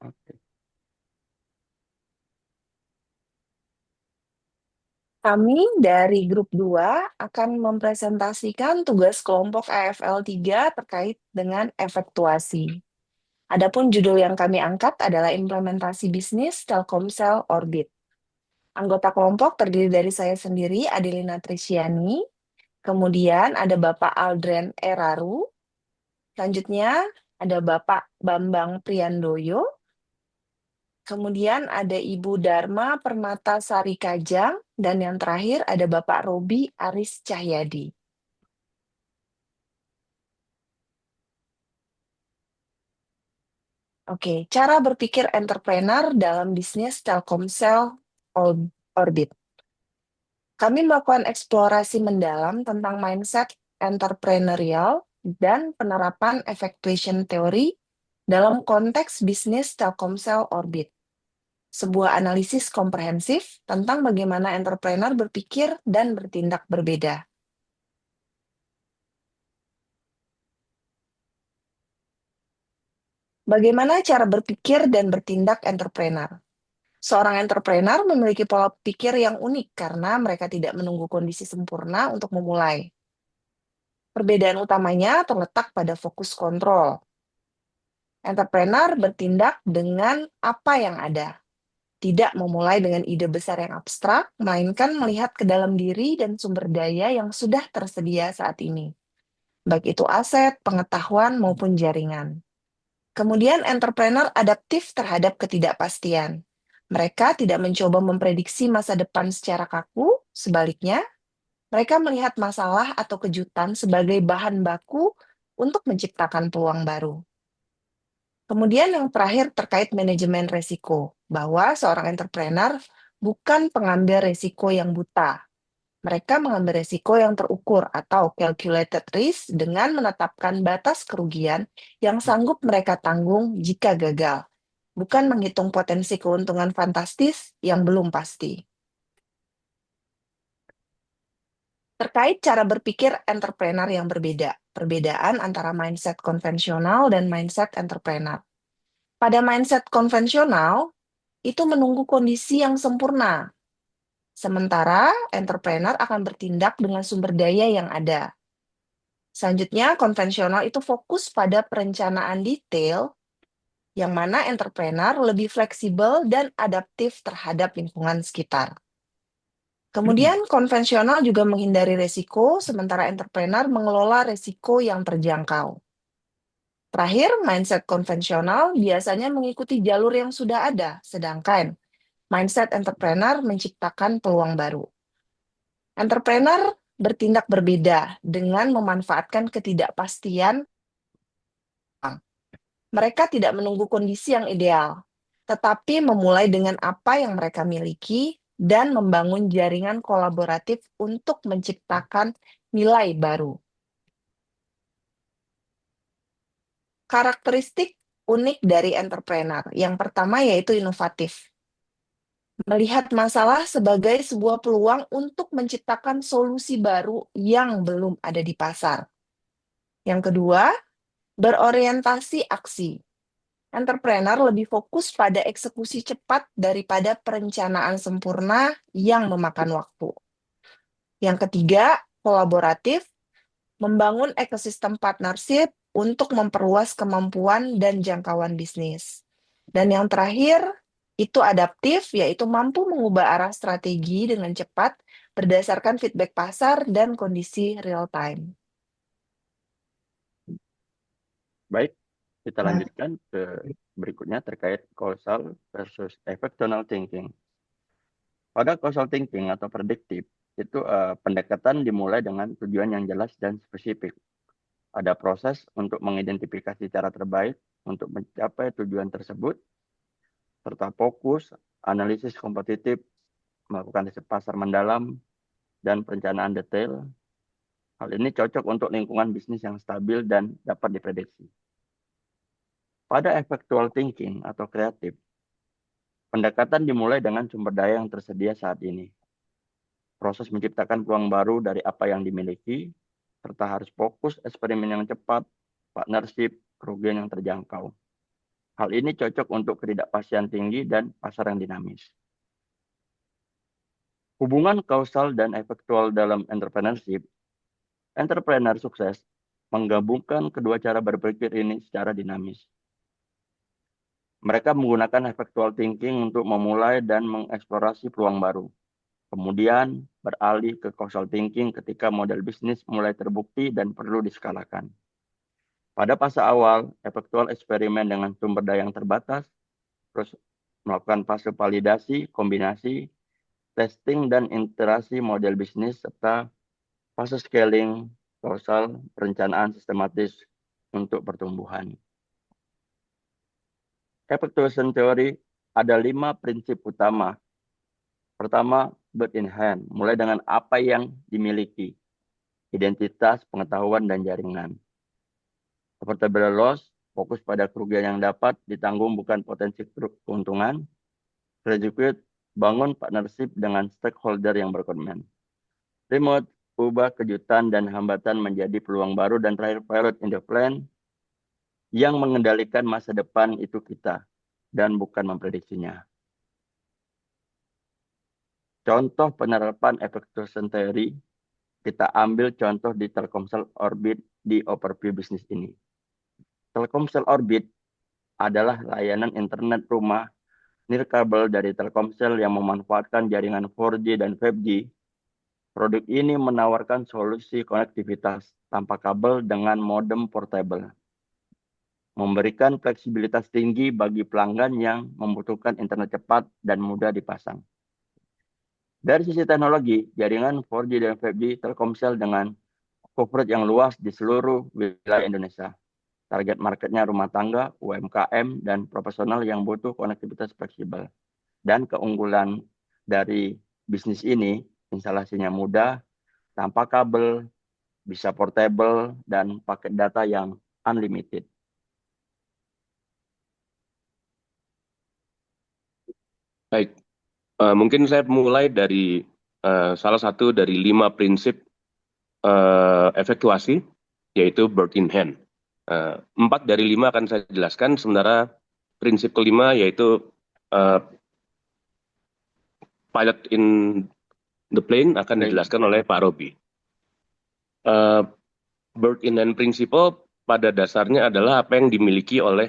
Oke. Kami dari grup 2 akan mempresentasikan tugas kelompok AFL 3 terkait dengan efektuasi. Adapun judul yang kami angkat adalah implementasi bisnis Telkomsel Orbit. Anggota kelompok terdiri dari saya sendiri, Adelina Trisyani, kemudian ada Bapak Aldren Eraru, selanjutnya ada Bapak Bambang Priandoyo, kemudian ada Ibu Dharma Permata Sari Kajang, dan yang terakhir ada Bapak Robi Aris Cahyadi. Oke, cara berpikir entrepreneur dalam bisnis Telkomsel Orbit. Kami melakukan eksplorasi mendalam tentang mindset entrepreneurial dan penerapan effectuation theory dalam konteks bisnis Telkomsel Orbit. Sebuah analisis komprehensif tentang bagaimana entrepreneur berpikir dan bertindak berbeda. Bagaimana cara berpikir dan bertindak entrepreneur? Seorang entrepreneur memiliki pola pikir yang unik karena mereka tidak menunggu kondisi sempurna untuk memulai. Perbedaan utamanya terletak pada fokus kontrol. Entrepreneur bertindak dengan apa yang ada, tidak memulai dengan ide besar yang abstrak, melainkan melihat ke dalam diri dan sumber daya yang sudah tersedia saat ini, baik itu aset, pengetahuan, maupun jaringan. Kemudian, entrepreneur adaptif terhadap ketidakpastian. Mereka tidak mencoba memprediksi masa depan secara kaku, sebaliknya, mereka melihat masalah atau kejutan sebagai bahan baku untuk menciptakan peluang baru. Kemudian yang terakhir terkait manajemen resiko, bahwa seorang entrepreneur bukan pengambil resiko yang buta. Mereka mengambil resiko yang terukur atau calculated risk dengan menetapkan batas kerugian yang sanggup mereka tanggung jika gagal, bukan menghitung potensi keuntungan fantastis yang belum pasti. Terkait cara berpikir entrepreneur yang berbeda, perbedaan antara mindset konvensional dan mindset entrepreneur. Pada mindset konvensional, itu menunggu kondisi yang sempurna. Sementara entrepreneur akan bertindak dengan sumber daya yang ada. Selanjutnya, konvensional itu fokus pada perencanaan detail, yang mana entrepreneur lebih fleksibel dan adaptif terhadap lingkungan sekitar. Kemudian, konvensional juga menghindari resiko, sementara entrepreneur mengelola resiko yang terjangkau. Terakhir, mindset konvensional biasanya mengikuti jalur yang sudah ada, sedangkan mindset entrepreneur menciptakan peluang baru. Entrepreneur bertindak berbeda dengan memanfaatkan ketidakpastian. Mereka tidak menunggu kondisi yang ideal, tetapi memulai dengan apa yang mereka miliki dan membangun jaringan kolaboratif untuk menciptakan nilai baru. Karakteristik unik dari entrepreneur. Yang pertama yaitu inovatif. Melihat masalah sebagai sebuah peluang untuk menciptakan solusi baru yang belum ada di pasar. Yang kedua, berorientasi aksi. Entrepreneur lebih fokus pada eksekusi cepat daripada perencanaan sempurna yang memakan waktu. Yang ketiga, kolaboratif, membangun ekosistem partnership untuk memperluas kemampuan dan jangkauan bisnis. Dan yang terakhir, itu adaptif, yaitu mampu mengubah arah strategi dengan cepat berdasarkan feedback pasar dan kondisi real time. Baik, kita lanjutkan ke berikutnya terkait causal versus effectional thinking. Pada causal thinking atau prediktif, itu pendekatan dimulai dengan tujuan yang jelas dan spesifik. Ada proses untuk mengidentifikasi cara terbaik untuk mencapai tujuan tersebut, serta fokus, analisis kompetitif, melakukan riset pasar mendalam, dan perencanaan detail. Hal ini cocok untuk lingkungan bisnis yang stabil dan dapat diprediksi. Pada effectual thinking atau kreatif, pendekatan dimulai dengan sumber daya yang tersedia saat ini. Proses menciptakan peluang baru dari apa yang dimiliki, serta harus fokus eksperimen yang cepat, partnership, kerugian yang terjangkau. Hal ini cocok untuk ketidakpastian tinggi dan pasar yang dinamis. Hubungan kausal dan efektual dalam entrepreneurship. Entrepreneur sukses menggabungkan kedua cara berpikir ini secara dinamis. Mereka menggunakan effectual thinking untuk memulai dan mengeksplorasi peluang baru. Kemudian beralih ke causal thinking ketika model bisnis mulai terbukti dan perlu diskalakan. Pada fase awal, effectual eksperimen dengan sumber daya yang terbatas, terus melakukan fase validasi, kombinasi, testing, dan iterasi model bisnis, serta fase scaling, causal, perencanaan sistematis untuk pertumbuhan. Effectuation Theory ada 5 prinsip utama. Pertama, bird in hand, mulai dengan apa yang dimiliki, identitas, pengetahuan, dan jaringan. Profitable loss, fokus pada kerugian yang dapat ditanggung bukan potensi keuntungan. Execute, bangun partnership dengan stakeholder yang berkomitmen. Remote, ubah kejutan dan hambatan menjadi peluang baru. Dan terakhir, pilot in the plan, yang mengendalikan masa depan itu kita dan bukan memprediksinya. Contoh penerapan effectuation theory, kita ambil contoh di Telkomsel Orbit di overview bisnis ini. Telkomsel Orbit adalah layanan internet rumah nirkabel dari Telkomsel yang memanfaatkan jaringan 4G dan 5G. Produk ini menawarkan solusi konektivitas tanpa kabel dengan modem portable, memberikan fleksibilitas tinggi bagi pelanggan yang membutuhkan internet cepat dan mudah dipasang. Dari sisi teknologi, jaringan 4G dan 5G Telkomsel dengan coverage yang luas di seluruh wilayah Indonesia. Target marketnya rumah tangga, UMKM, dan profesional yang butuh konektivitas fleksibel. Dan keunggulan dari bisnis ini, instalasinya mudah, tanpa kabel, bisa portable, dan paket data yang unlimited. Baik, mungkin saya mulai dari salah satu dari 5 prinsip efektuasi, yaitu bird in hand. 4 dari 5 akan saya jelaskan, sementara prinsip kelima yaitu pilot in the plane akan dijelaskan oleh Pak Robi. Bird in hand principle pada dasarnya adalah apa yang dimiliki oleh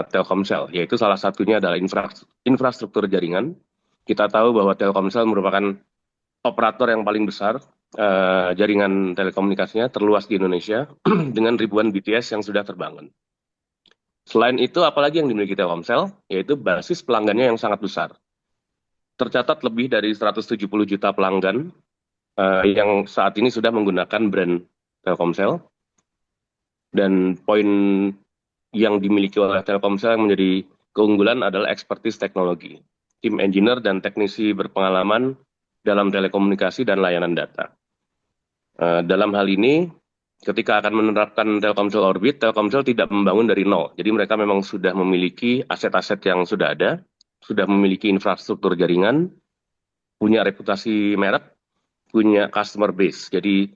Telkomsel, yaitu salah satunya adalah infrastruktur jaringan. Kita tahu bahwa Telkomsel merupakan operator yang paling besar jaringan telekomunikasinya terluas di Indonesia dengan ribuan BTS yang sudah terbangun. Selain itu, apalagi yang dimiliki Telkomsel, yaitu basis pelanggannya yang sangat besar. Tercatat lebih dari 170 juta pelanggan yang saat ini sudah menggunakan brand Telkomsel. Dan poin yang dimiliki oleh Telkomsel yang menjadi keunggulan adalah expertise teknologi. Tim engineer dan teknisi berpengalaman dalam telekomunikasi dan layanan data. Dalam hal ini, ketika akan menerapkan Telkomsel Orbit, Telkomsel tidak membangun dari nol. Jadi mereka memang sudah memiliki aset-aset yang sudah ada, sudah memiliki infrastruktur jaringan, punya reputasi merek, punya customer base. Jadi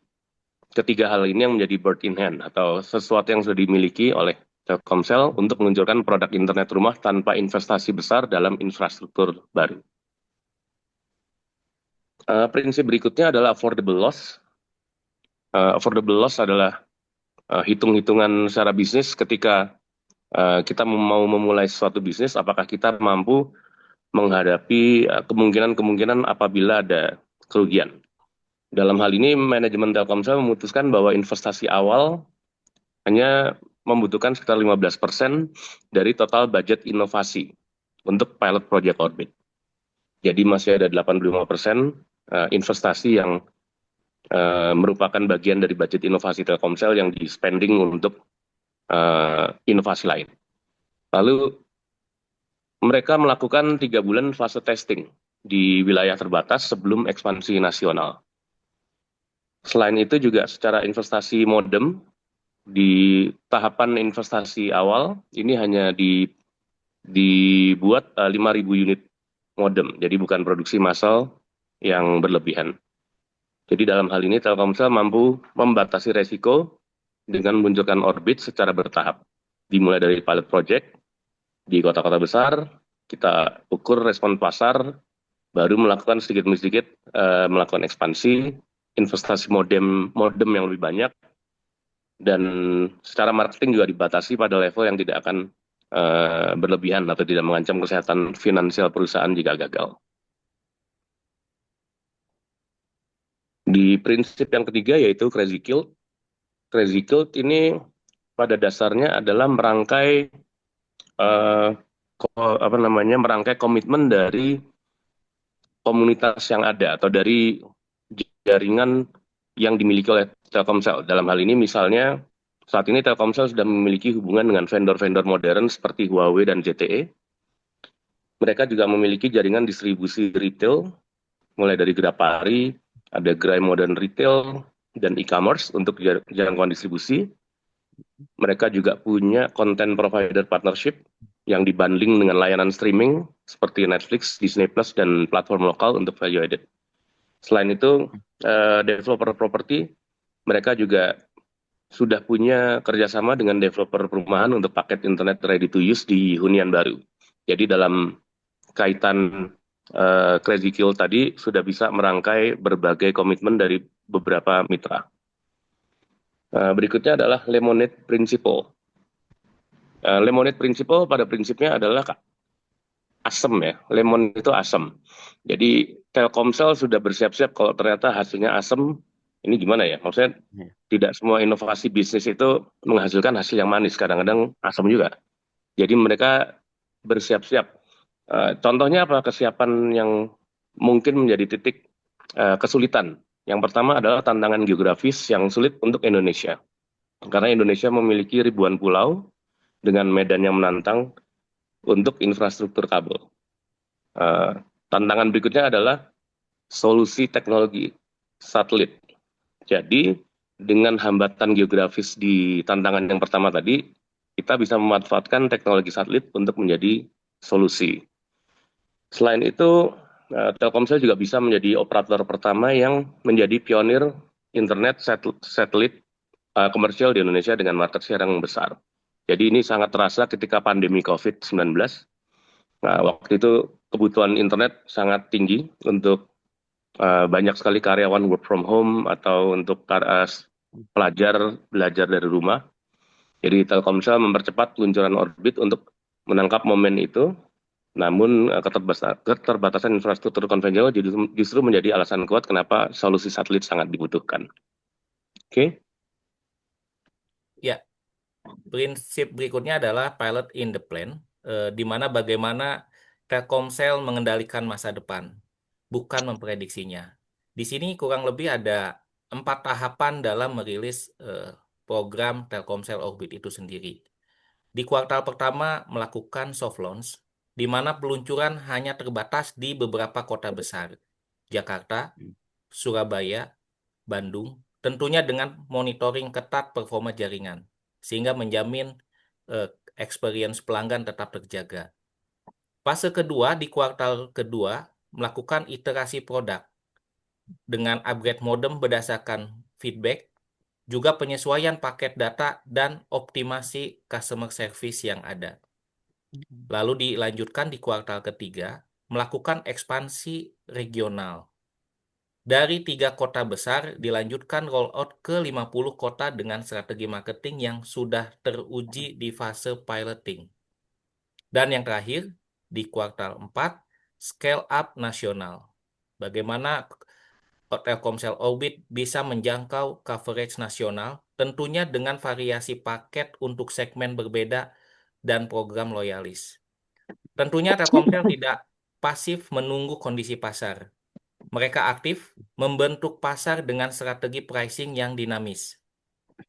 ketiga hal ini yang menjadi bird in hand atau sesuatu yang sudah dimiliki oleh Telkomsel untuk meluncurkan produk internet rumah tanpa investasi besar dalam infrastruktur baru. Prinsip berikutnya adalah affordable loss. Affordable loss adalah hitung-hitungan secara bisnis ketika kita mau memulai suatu bisnis, apakah kita mampu menghadapi kemungkinan-kemungkinan apabila ada kerugian. Dalam hal ini, manajemen Telkomsel memutuskan bahwa investasi awal hanya membutuhkan sekitar 15% dari total budget inovasi untuk pilot project Orbit. Jadi masih ada 85% investasi yang merupakan bagian dari budget inovasi Telkomsel yang di-spending untuk inovasi lain. Lalu mereka melakukan 3 bulan fase testing di wilayah terbatas sebelum ekspansi nasional. Selain itu juga secara investasi modem, di tahapan investasi awal ini hanya dibuat 5.000 unit modem, jadi bukan produksi massal yang berlebihan. Jadi dalam hal ini Telkomsel mampu membatasi resiko dengan meluncurkan Orbit secara bertahap, dimulai dari pilot project, Di kota-kota besar, kita ukur respon pasar, baru melakukan sedikit demi sedikit melakukan ekspansi, investasi modem yang lebih banyak, dan secara marketing juga dibatasi pada level yang tidak akan berlebihan atau tidak mengancam kesehatan finansial perusahaan jika gagal. Di prinsip yang ketiga yaitu Crazy Kill. Crazy Kill ini pada dasarnya adalah merangkai merangkai komitmen dari komunitas yang ada atau dari jaringan yang dimiliki oleh Telkomsel. Dalam hal ini misalnya saat ini Telkomsel sudah memiliki hubungan dengan vendor-vendor modern seperti Huawei dan ZTE. Mereka juga memiliki jaringan distribusi retail, mulai dari Grapari, ada Gerai Modern Retail, dan e-commerce untuk jangkauan distribusi. Mereka juga punya content provider partnership yang dibundling dengan layanan streaming seperti Netflix, Disney Plus, dan platform lokal untuk value added. Selain itu, developer properti, mereka juga sudah punya kerjasama dengan developer perumahan untuk paket internet ready to use di hunian baru. Jadi dalam kaitan Crazy Kill tadi sudah bisa merangkai berbagai komitmen dari beberapa mitra. Berikutnya adalah Lemonade Principle. Lemonade Principle pada prinsipnya adalah asam ya, lemon itu asam. Jadi Telkomsel sudah bersiap-siap kalau ternyata hasilnya asam, ini gimana ya? Maksudnya tidak semua inovasi bisnis itu menghasilkan hasil yang manis, kadang-kadang asam juga. Jadi mereka bersiap-siap. Contohnya apa? Kesiapan yang mungkin menjadi titik kesulitan. Yang pertama adalah tantangan geografis yang sulit untuk Indonesia. Karena Indonesia memiliki ribuan pulau dengan medan yang menantang untuk infrastruktur kabel. Tantangan berikutnya adalah solusi teknologi satelit. Jadi dengan hambatan geografis di tantangan yang pertama tadi, kita bisa memanfaatkan teknologi satelit untuk menjadi solusi. Selain itu, Telkomsel juga bisa menjadi operator pertama yang menjadi pionir internet satelit komersial di Indonesia dengan market share yang besar. Jadi ini sangat terasa ketika pandemi COVID-19. Nah, waktu itu kebutuhan internet sangat tinggi untuk banyak sekali karyawan work from home atau untuk pelajar belajar dari rumah. Jadi Telkomsel mempercepat peluncuran orbit untuk menangkap momen itu. Namun keterbatasan infrastruktur konvensional justru menjadi alasan kuat kenapa solusi satelit sangat dibutuhkan. Oke. Ya, prinsip berikutnya adalah pilot in the plan, di mana bagaimana Telkomsel mengendalikan masa depan, bukan memprediksinya. Di sini kurang lebih ada 4 tahapan dalam merilis program Telkomsel Orbit itu sendiri. Di kuartal pertama melakukan soft launch, di mana peluncuran hanya terbatas di beberapa kota besar, Jakarta, Surabaya, Bandung, tentunya dengan monitoring ketat performa jaringan, sehingga menjamin experience pelanggan tetap terjaga. Fase kedua di kuartal kedua melakukan iterasi produk dengan upgrade modem berdasarkan feedback, juga penyesuaian paket data dan optimasi customer service yang ada. Lalu dilanjutkan di kuartal ketiga, melakukan ekspansi regional. Dari 3 kota besar dilanjutkan rollout ke 50 kota dengan strategi marketing yang sudah teruji di fase piloting. Dan yang terakhir, di kuartal 4, scale up nasional. Bagaimana Telkomsel Orbit bisa menjangkau coverage nasional, tentunya dengan variasi paket untuk segmen berbeda dan program loyalis. Tentunya Telkomsel tidak pasif menunggu kondisi pasar. Mereka aktif membentuk pasar dengan strategi pricing yang dinamis,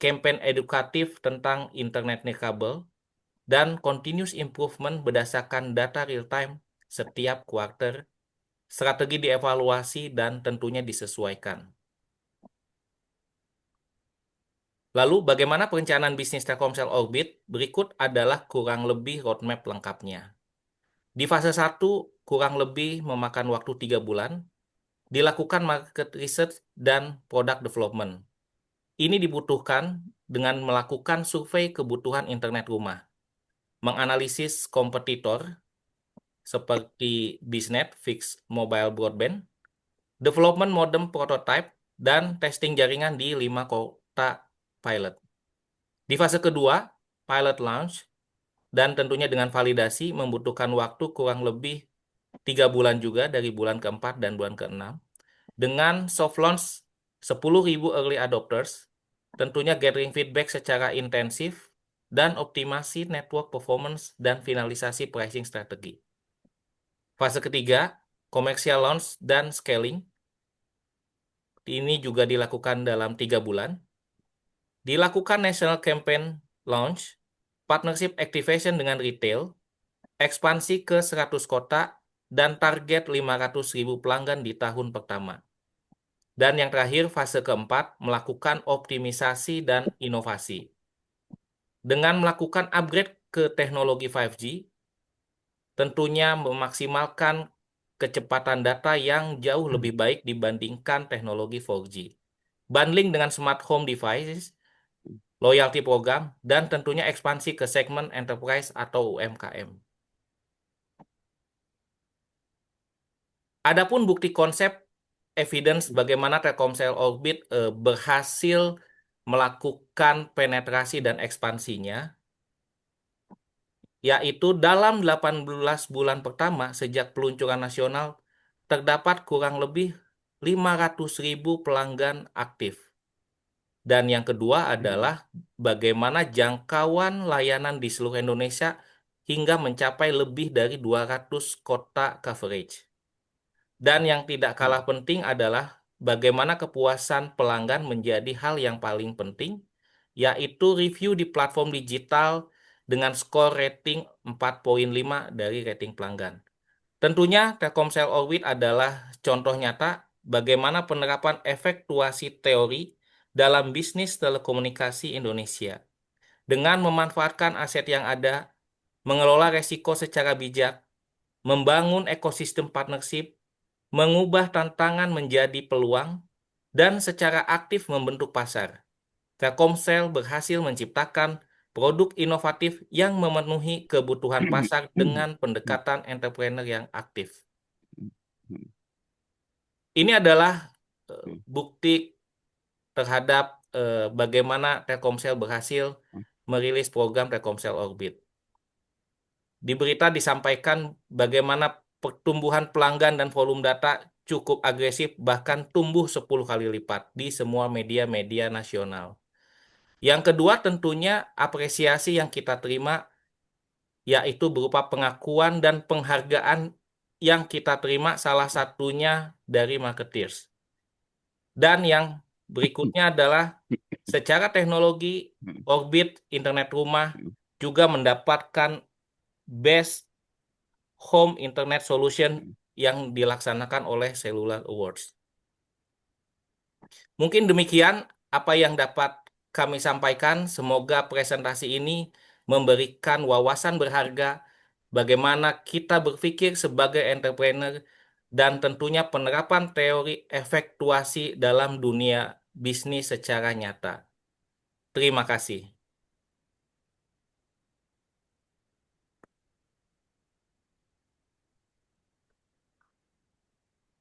campaign edukatif tentang internet nirkabel, dan continuous improvement berdasarkan data real-time setiap kuarter, strategi dievaluasi dan tentunya disesuaikan. Lalu bagaimana perencanaan bisnis Telkomsel Orbit? Berikut adalah kurang lebih roadmap lengkapnya. Di fase 1 kurang lebih memakan waktu 3 bulan, dilakukan market research dan product development. Ini dibutuhkan dengan melakukan survei kebutuhan internet rumah, menganalisis kompetitor seperti BizNet, Fixed Mobile Broadband, development modem prototype, dan testing jaringan di 5 kota pilot. Di fase kedua, pilot launch, dan tentunya dengan validasi membutuhkan waktu kurang lebih 3 bulan juga dari bulan keempat dan bulan keenam. Dengan soft launch 10.000 early adopters, tentunya gathering feedback secara intensif, dan optimasi network performance dan finalisasi pricing strategi. Fase ketiga, commercial launch dan scaling. Ini juga dilakukan dalam 3 bulan. Dilakukan national campaign launch, partnership activation dengan retail, ekspansi ke 100 kota, dan target 500.000 pelanggan di tahun pertama. Dan yang terakhir, fase keempat, melakukan optimisasi dan inovasi. Dengan melakukan upgrade ke teknologi 5G, tentunya memaksimalkan kecepatan data yang jauh lebih baik dibandingkan teknologi 4G. Bundling dengan smart home devices, loyalty program, dan tentunya ekspansi ke segmen enterprise atau UMKM. Adapun bukti konsep evidence bagaimana Telkomsel Orbit berhasil melakukan penetrasi dan ekspansinya, yaitu dalam 18 bulan pertama sejak peluncuran nasional terdapat kurang lebih 500.000 pelanggan aktif. Dan yang kedua adalah bagaimana jangkauan layanan di seluruh Indonesia hingga mencapai lebih dari 200 kota coverage. Dan yang tidak kalah penting adalah bagaimana kepuasan pelanggan menjadi hal yang paling penting, yaitu review di platform digital dengan skor rating 4.5 dari rating pelanggan. Tentunya Telkomsel Orbit adalah contoh nyata bagaimana penerapan efektuasi teori dalam bisnis telekomunikasi Indonesia. Dengan memanfaatkan aset yang ada, mengelola resiko secara bijak, membangun ekosistem partnership, mengubah tantangan menjadi peluang, dan secara aktif membentuk pasar. Telkomsel berhasil menciptakan produk inovatif yang memenuhi kebutuhan pasar dengan pendekatan entrepreneur yang aktif. Ini adalah bukti terhadap bagaimana Telkomsel berhasil merilis program Telkomsel Orbit. Di berita disampaikan bagaimana pertumbuhan pelanggan dan volume data cukup agresif, bahkan tumbuh 10 kali lipat di semua media-media nasional. Yang kedua tentunya apresiasi yang kita terima yaitu berupa pengakuan dan penghargaan yang kita terima salah satunya dari marketeers. Dan yang berikutnya adalah secara teknologi Orbit Internet Rumah juga mendapatkan Best Home Internet Solution yang dilaksanakan oleh Cellular Awards. Mungkin demikian apa yang dapat kami sampaikan. Semoga presentasi ini memberikan wawasan berharga bagaimana kita berpikir sebagai entrepreneur dan tentunya penerapan teori efektuasi dalam dunia bisnis secara nyata. Terima kasih.